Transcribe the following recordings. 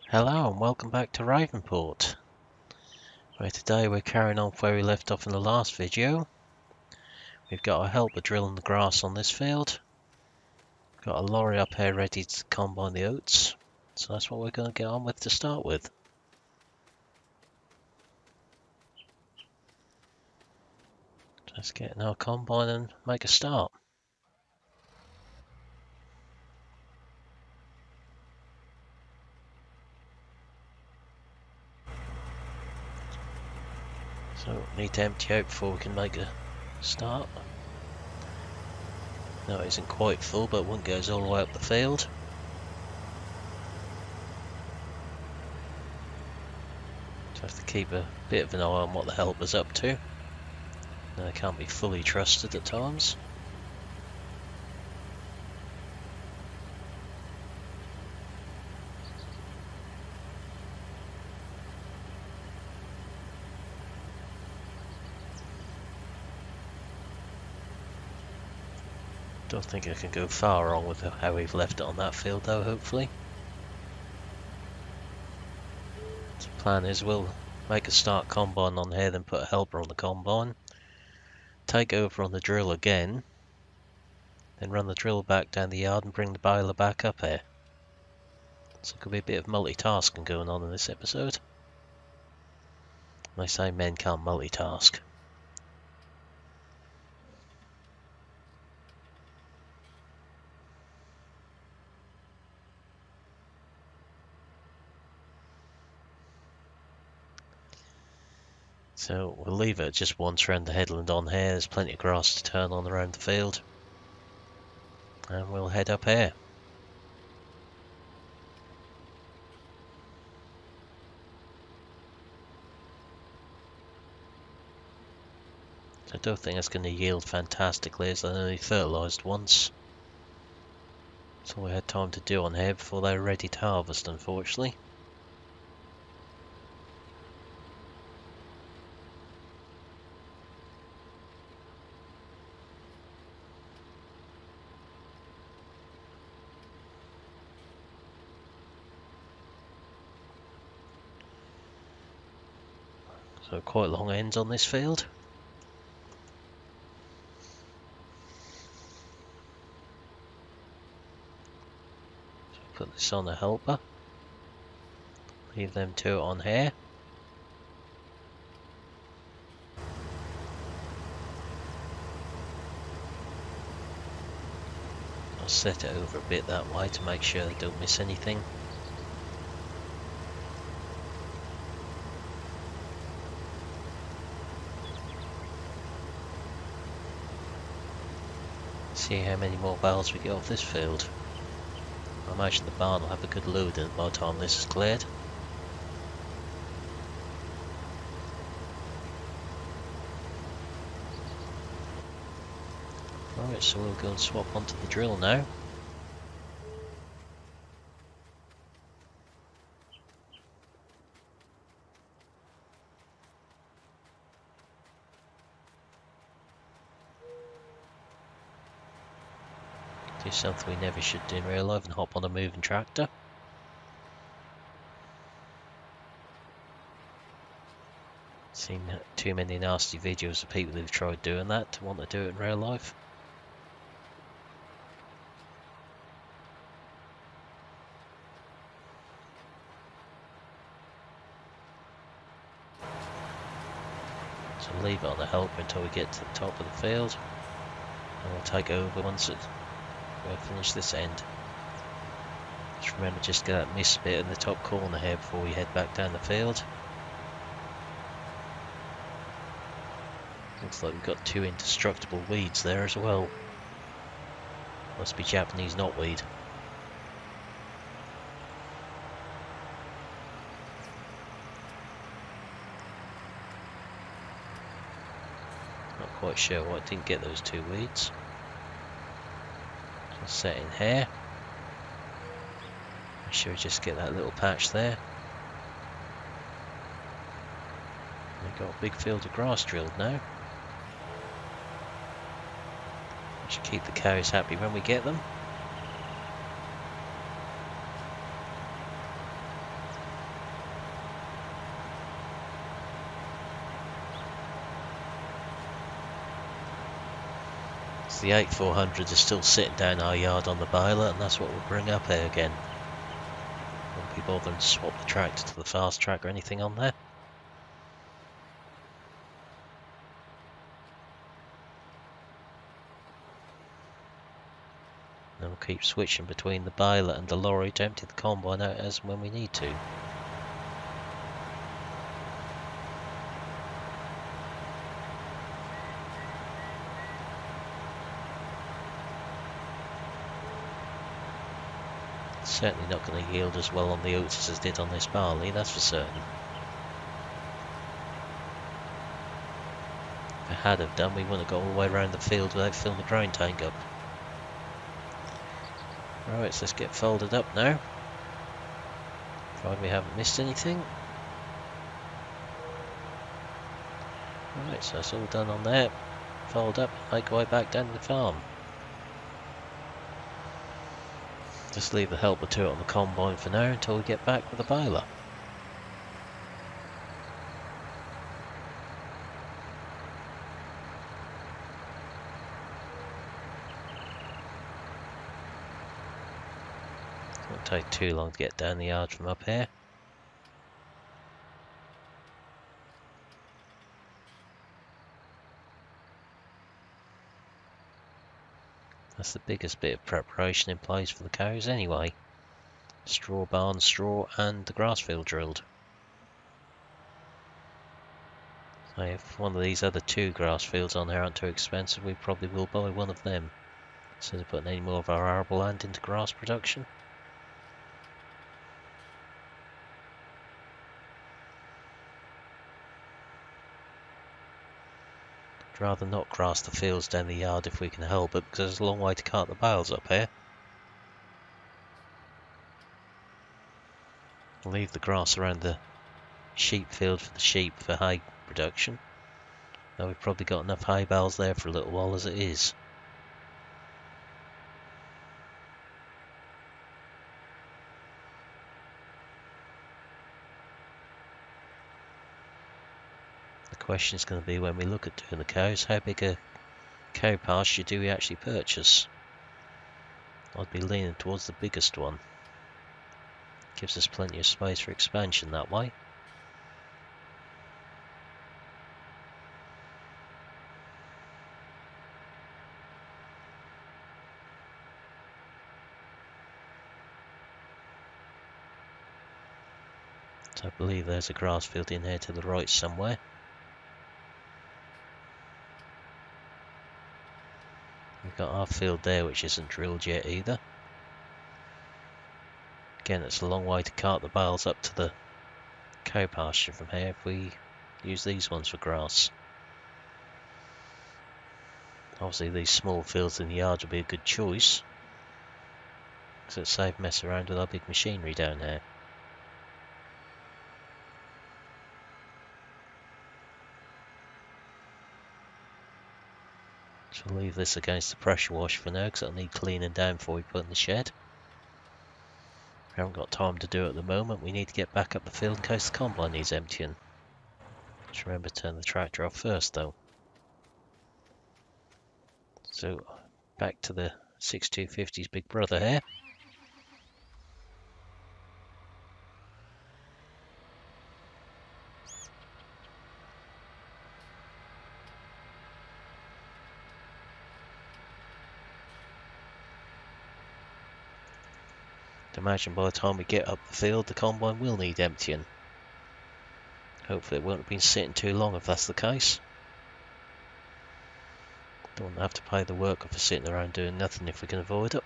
Hello and welcome back to Ravenport, where today we're carrying on where we left off in the last video. We've got our helper drilling the grass on this field. Got a lorry up here ready to combine the oats, so that's what we're going to get on with to start with. Let's get in our combine and make a start. So we need to empty out before we can make a start. No, it isn't quite full, but one goes all the way up the field. So I have to keep a bit of an eye on what the helper's up to. They can't be fully trusted at times. Don't think I can go far wrong with how we've left it on that field though, hopefully. So the plan is we'll make a start combine on here, then put a helper on the combine. Take over on the drill again. Then run the drill back down the yard and bring the baler back up here. So there could be a bit of multitasking going on in this episode. They say men can't multitask. So we'll leave it just once around the headland on here. There's plenty of grass to turn on around the field. And we'll head up here. So I don't think that's going to yield fantastically, as I only fertilised once. That's all we had time to do on here before they were ready to harvest, unfortunately. So quite long ends on this field. So put this on the helper. Leave them two on here. I'll set it over a bit that way to make sure they don't miss anything. See how many more bales we get off this field. I imagine the barn will have a good load in it by the time this is cleared. Right, so we'll go and swap onto the drill now. Do something we never should do in real life and hop on a moving tractor. Seen too many nasty videos of people who've tried doing that to want to do it in real life. So leave it on the helper until we get to the top of the field, and we'll take over once we'll finish this end. Just remember, just get that mist bit in the top corner here before we head back down the field. Looks like we've got two indestructible weeds there as well. Must be Japanese knotweed. Not quite sure why I didn't get those two weeds. Just set in here. Make sure we just get that little patch there. We've got a big field of grass drilled now. We should keep the cows happy when we get them. So the 8400 is still sitting down our yard on the baler, and that's what we'll bring up here again. Won't be bothering to swap the tractor to the fast track or anything on there. Then we'll keep switching between the baler and the lorry to empty the combine out as and when we need to. Certainly not going to yield as well on the oats as it did on this barley, that's for certain. If it had have done, we wouldn't have got all the way around the field without filling the grain tank up. Right, so let's get folded up now. Provided we haven't missed anything. Right, so that's all done on there. Fold up, make our way back down to the farm. Just leave the helper to it on the combine for now until we get back with the baler. Won't take too long to get down the yard from up here. That's the biggest bit of preparation in place for the cows anyway. Straw barn, straw and the grass field drilled. So if one of these other two grass fields on here aren't too expensive, we probably will buy one of them. Instead of putting any more of our arable land into grass production. I'd rather not grass the fields down the yard if we can help it, because there's a long way to cart the bales up here. We'll leave the grass around the sheep field for the sheep for hay production. Now we've probably got enough hay bales there for a little while as it is. The question is going to be, when we look at doing the cows, how big a cow pasture do we actually purchase? I'd be leaning towards the biggest one. Gives us plenty of space for expansion that way. So I believe there's a grass field in here to the right somewhere. We've got our field there which isn't drilled yet either. Again, it's a long way to cart the bales up to the cow pasture from here if we use these ones for grass. Obviously these small fields in the yard would be a good choice, because it saves messing around with our big machinery down here. So we'll leave this against the pressure wash for now, because it'll need cleaning down before we put in the shed. We haven't got time to do it at the moment. We need to get back up the field in case the combine needs emptying. Just remember to turn the tractor off first though. So back to the 6250's big brother here. I imagine by the time we get up the field the combine will need emptying. Hopefully it won't have been sitting too long if that's the case. Don't want to have to pay the worker for sitting around doing nothing if we can avoid it.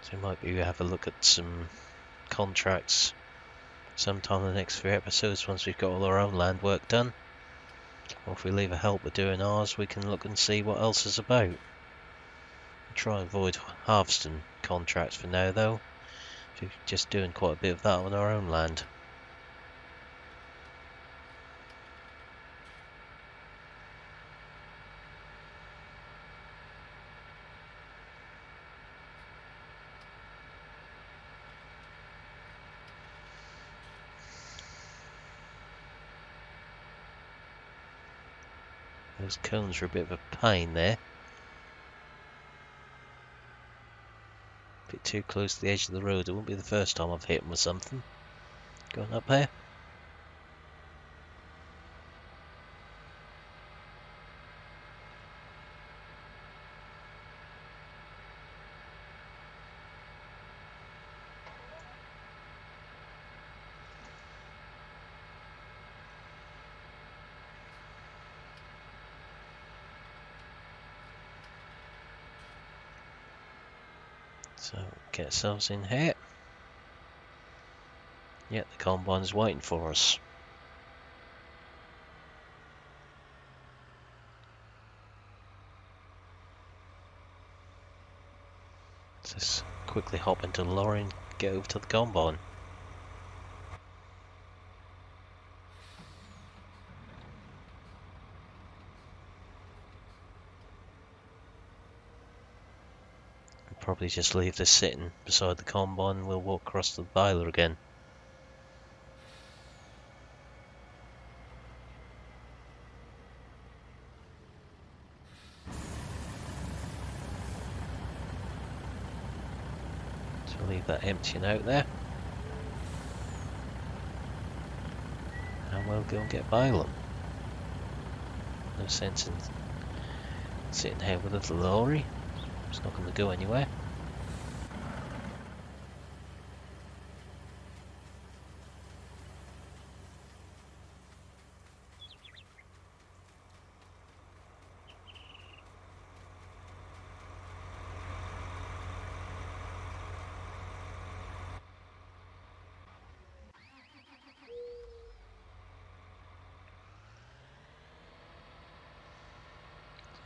So might be have a look at some contracts sometime in the next few episodes once we've got all our own land work done. Or if we leave a helper doing ours, we can look and see what else is about. Try and avoid harvesting contracts for now though. We're just doing quite a bit of that on our own land. Those cones are a bit of a pain there. A bit too close to the edge of the road. It won't be the first time I've hit them with something. Going up here. So, get ourselves in here. Yeah, the combine's waiting for us. Let's quickly hop into the lorry and get over to the combine. We'll probably just leave this sitting beside the combine and we'll walk across to the baler again. So leave that emptying out there. And we'll go and get baling. No sense in sitting here with a little lorry. It's not going to go anywhere.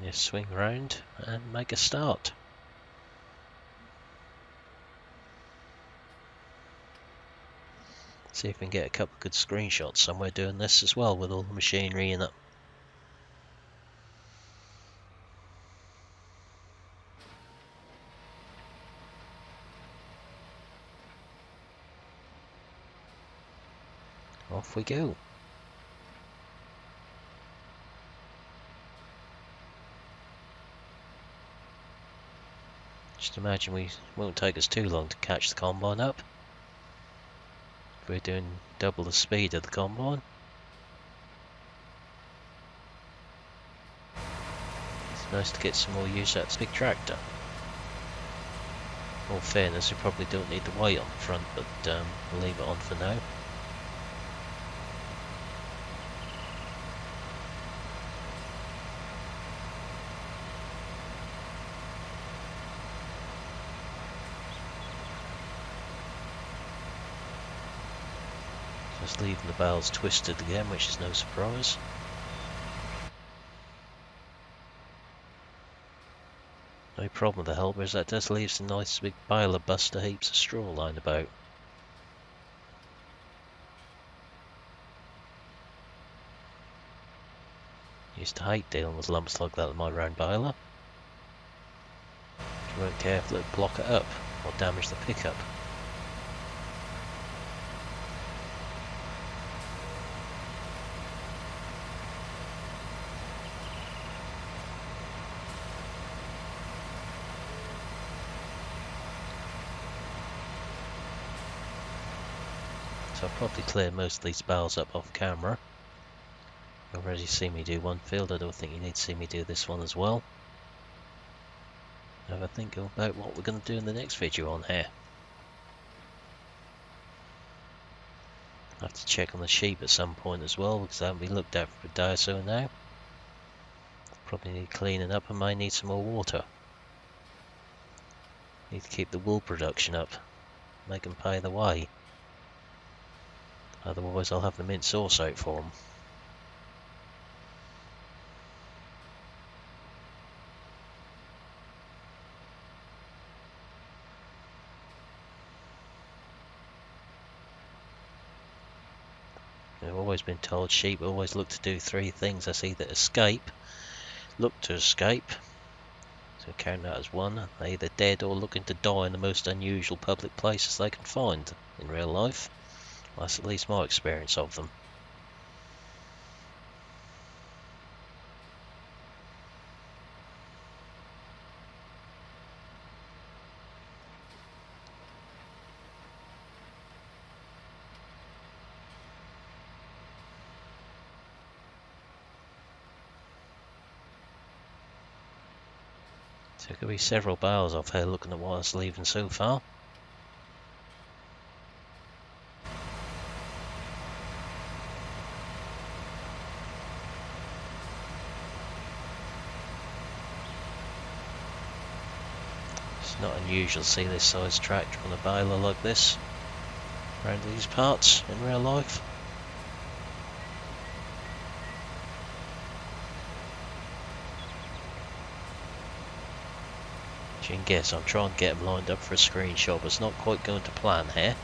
Just swing round and make a start. See if we can get a couple of good screenshots somewhere doing this as well with all the machinery in it. Off we go. Just imagine we won't take us too long to catch the combine up. If we're doing double the speed of the combine. It's nice to get some more use out of this big tractor. In all fairness, we probably don't need the weight on the front, but we'll leave it on for now. Just leaving the bales twisted again, which is no surprise. No problem with the helpers, that does leave some nice big bale of buster heaps of straw lying about. Used to hate dealing with lumps like that with my round baler. If you weren't careful, it'd block it up or damage the pickup. So I'll probably clear most of these bales up off camera. You've already seen me do one field, I don't think you need to see me do this one as well. Have a think about what we're going to do in the next video on here. I'll have to check on the sheep at some point as well, because I haven't been looked at for a day or so now. Probably need cleaning up and may need some more water. Need to keep the wool production up, make them pay the way. Otherwise I'll have the mint sauce out for them. I've always been told sheep always look to do three things. That's either escape, look to escape, so count that as one. They're either dead or looking to die in the most unusual public places they can find in real life. That's at least my experience of them. So there could be several bales off here looking at what I was leaving so far. It's not unusual to see this size tractor on a baler like this around these parts in real life. As you can guess, I'm trying to get them lined up for a screenshot, but it's not quite going to plan here.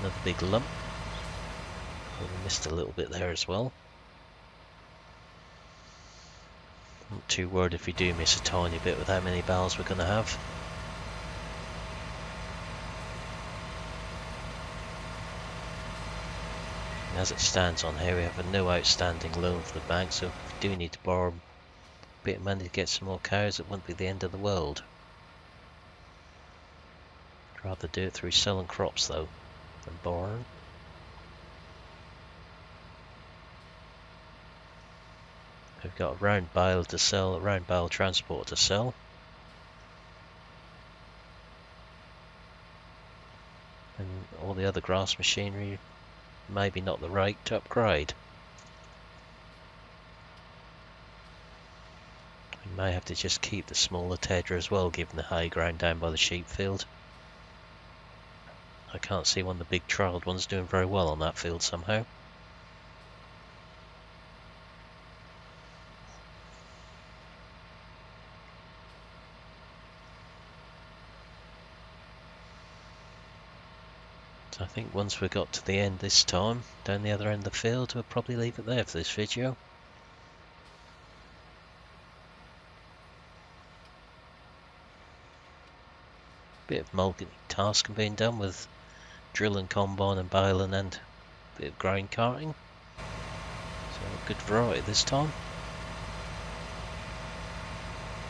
Another big lump. Oh, we missed a little bit there as well. I'm not too worried if we do miss a tiny bit with how many bales we're going to have. And as it stands on here, we have a no outstanding loan for the bank, so if we do need to borrow a bit of money to get some more cows, it won't be the end of the world. I'd rather do it through selling crops though than borrowing. We've got a round bale to sell, a round bale transport to sell. And all the other grass machinery, maybe not the rate to upgrade. We may have to just keep the smaller tedder as well, given the hay ground down by the sheep field. I can't see one of the big trialled ones doing very well on that field somehow. So I think once we got to the end this time, down the other end of the field, we'll probably leave it there for this video. Bit of multitasking being done with drilling, combine and baling and a bit of grain carting. So a good variety this time.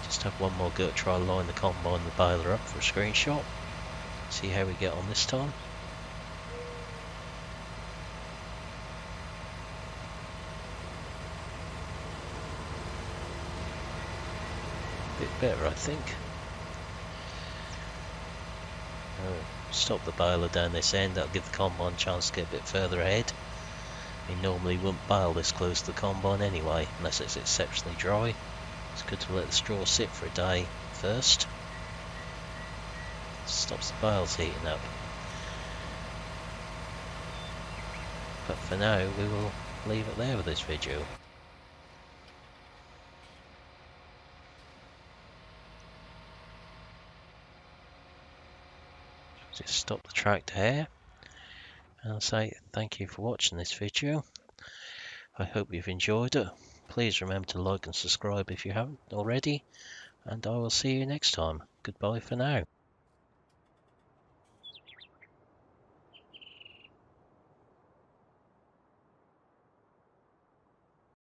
Just have one more go to try to line the combine and the baler up for a screenshot. See how we get on this time. Bit better, I think. Stop the baler down this end, that'll give the combine a chance to get a bit further ahead. We normally wouldn't bale this close to the combine anyway, unless it's exceptionally dry. It's good to let the straw sit for a day first. Stops the bales heating up. But for now, we will leave it there with this video. Just stop the tractor here. And I'll say thank you for watching this video. I hope you've enjoyed it. Please remember to like and subscribe if you haven't already. And I will see you next time. Goodbye for now.